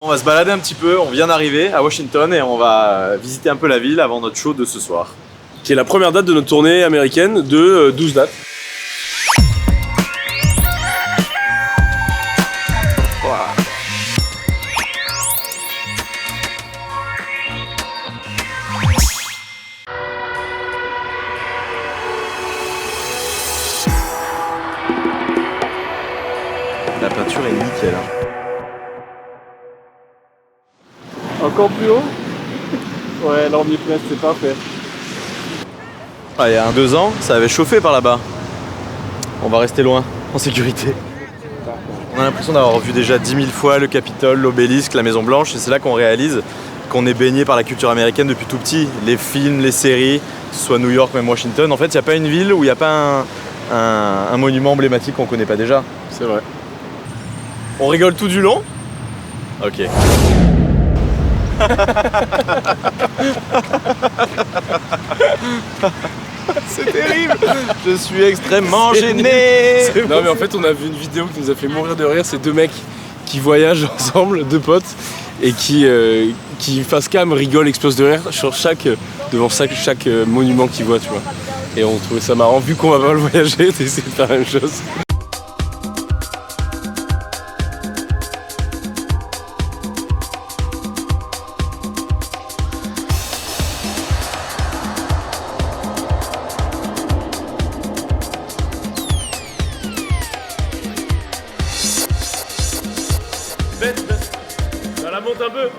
On va se balader un petit peu, on vient d'arriver à Washington et on va visiter un peu la ville avant notre show de ce soir. Qui est la première date de notre tournée américaine de 12 dates. La peinture est nickel. Encore plus haut. Ouais, l'ornipresse, c'est parfait. Il y a 2 ans, ça avait chauffé par là-bas. On va rester loin, en sécurité. On a l'impression d'avoir vu déjà 10 000 fois le Capitole, l'Obélisque, la Maison Blanche, et c'est là qu'on réalise qu'on est baigné par la culture américaine depuis tout petit. Les films, les séries, que ce soit New York, même Washington. En fait, il n'y a pas une ville où il n'y a pas un monument emblématique qu'on ne connaît pas déjà. C'est vrai. On rigole tout du long ? Ok. C'est terrible. Je suis extrêmement gêné. Non mais en fait on a vu une vidéo qui nous a fait mourir de rire, c'est 2 mecs qui voyagent ensemble, 2 potes, et qui face cam rigolent, explosent de rire sur devant chaque monument qu'ils voient, tu vois. Et on trouvait ça marrant, vu qu'on va pas le voyager, d'essayer de faire la même chose. Ça la monte un peu.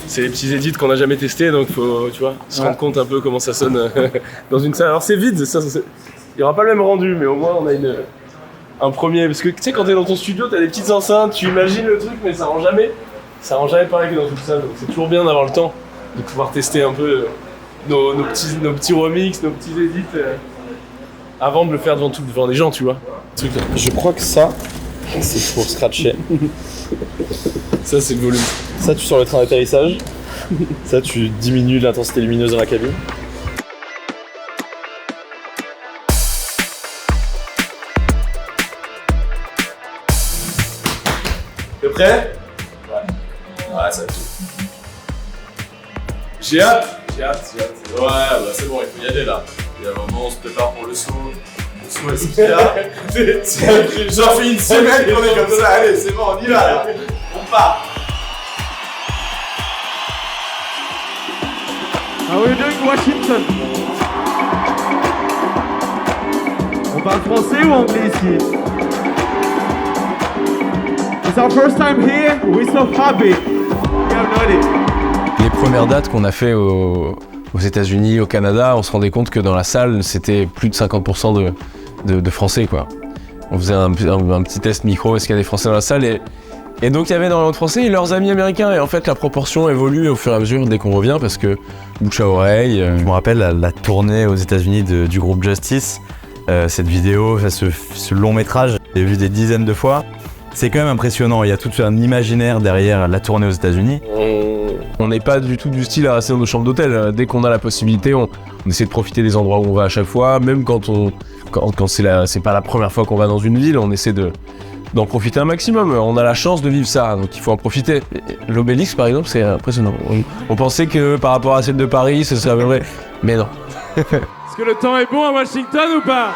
C'est les petits edits qu'on n'a jamais testés, donc faut, tu vois, se rendre compte un peu comment ça sonne dans une salle. Alors c'est vide, il n'y aura pas le même rendu, mais au moins on a un premier. Parce que tu sais, quand t'es dans ton studio, t'as des petites enceintes, tu imagines le truc, mais ça rend jamais pareil que dans une salle. Donc c'est toujours bien d'avoir le temps de pouvoir tester un peu nos petits remix, nos petits edits, avant de le faire devant des gens, tu vois. Je crois que ça, c'est pour scratcher. Ça, c'est le volume. Ça, tu sors le train d'atterrissage. Ça, tu diminues l'intensité lumineuse dans la cabine. T'es prêt ? Ouais, ça va tout. J'ai hâte. Ouais, bah c'est bon, il faut y aller là. Il y a un moment, on se prépare pour le saut. Le saut est Sofia. J'en fais une semaine qu'on est comme ça. Allez, c'est bon, on y va là. On part. How are you doing, Washington? On parle français ou anglais ici? It's our first time here. We're so happy. We have no idea. Les premières dates qu'on a fait aux États-Unis, au Canada, on se rendait compte que dans la salle, c'était plus de 50% de Français, quoi. On faisait un petit test micro, est-ce qu'il y a des Français dans la salle, et donc il y avait énormément de Français et leurs amis américains, et en fait la proportion évolue au fur et à mesure dès qu'on revient, parce que bouche à oreille. Je me rappelle la tournée aux États-Unis du groupe Justice, cette vidéo, ce long métrage, j'ai vu des dizaines de fois. C'est quand même impressionnant, il y a tout un imaginaire derrière la tournée aux États-Unis. On n'est pas du tout du style à rester dans nos chambres d'hôtel. Dès qu'on a la possibilité, on essaie de profiter des endroits où on va à chaque fois, même quand c'est pas la première fois qu'on va dans une ville, on essaie d'en profiter un maximum. On a la chance de vivre ça, donc il faut en profiter. L'Obélisque, par exemple, c'est impressionnant. On pensait que par rapport à celle de Paris, ce serait vrai, mais non. Est-ce que le temps est bon à Washington ou pas?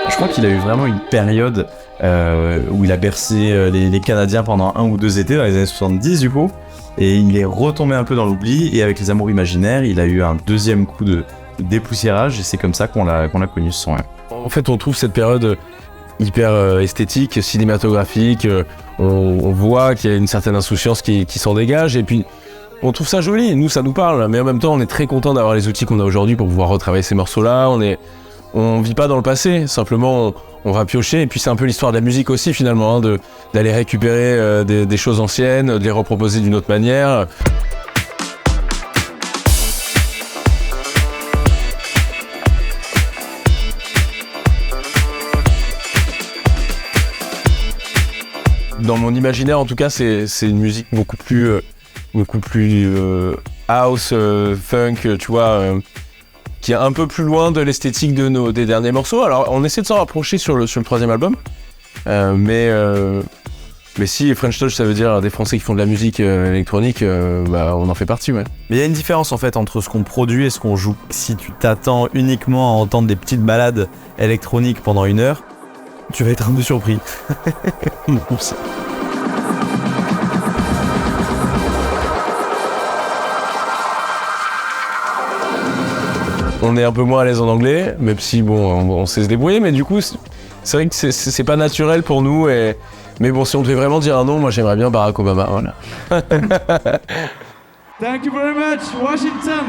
Je crois qu'il a eu vraiment une période où il a bercé les Canadiens pendant 1 ou 2 étés dans les années 70 du coup, et il est retombé un peu dans l'oubli, et avec Les Amours Imaginaires, il a eu un deuxième coup de dépoussiérage, et c'est comme ça qu'on l'a connu ce son. Ouais. En fait, on trouve cette période hyper esthétique, cinématographique, on voit qu'il y a une certaine insouciance qui s'en dégage, et puis on trouve ça joli, nous ça nous parle, mais en même temps on est très content d'avoir les outils qu'on a aujourd'hui pour pouvoir retravailler ces morceaux-là. On vit pas dans le passé, simplement on va piocher, et puis c'est un peu l'histoire de la musique aussi finalement, hein, d'aller récupérer des choses anciennes, de les reproposer d'une autre manière. dans mon imaginaire en tout cas, c'est une musique beaucoup plus house, funk, tu vois, qui est un peu plus loin de l'esthétique des derniers morceaux. Alors on essaie de s'en rapprocher sur le troisième album, mais si French Touch ça veut dire des Français qui font de la musique électronique, on en fait partie, ouais. Mais il y a une différence en fait entre ce qu'on produit et ce qu'on joue. Si tu t'attends uniquement à entendre des petites balades électroniques pendant 1 heure, tu vas être un peu surpris. On est un peu moins à l'aise en anglais, même si on sait se débrouiller, mais du coup c'est vrai que c'est pas naturel pour nous. Mais bon, si on devait vraiment dire un nom, moi j'aimerais bien Barack Obama, voilà. Thank you very much, Washington.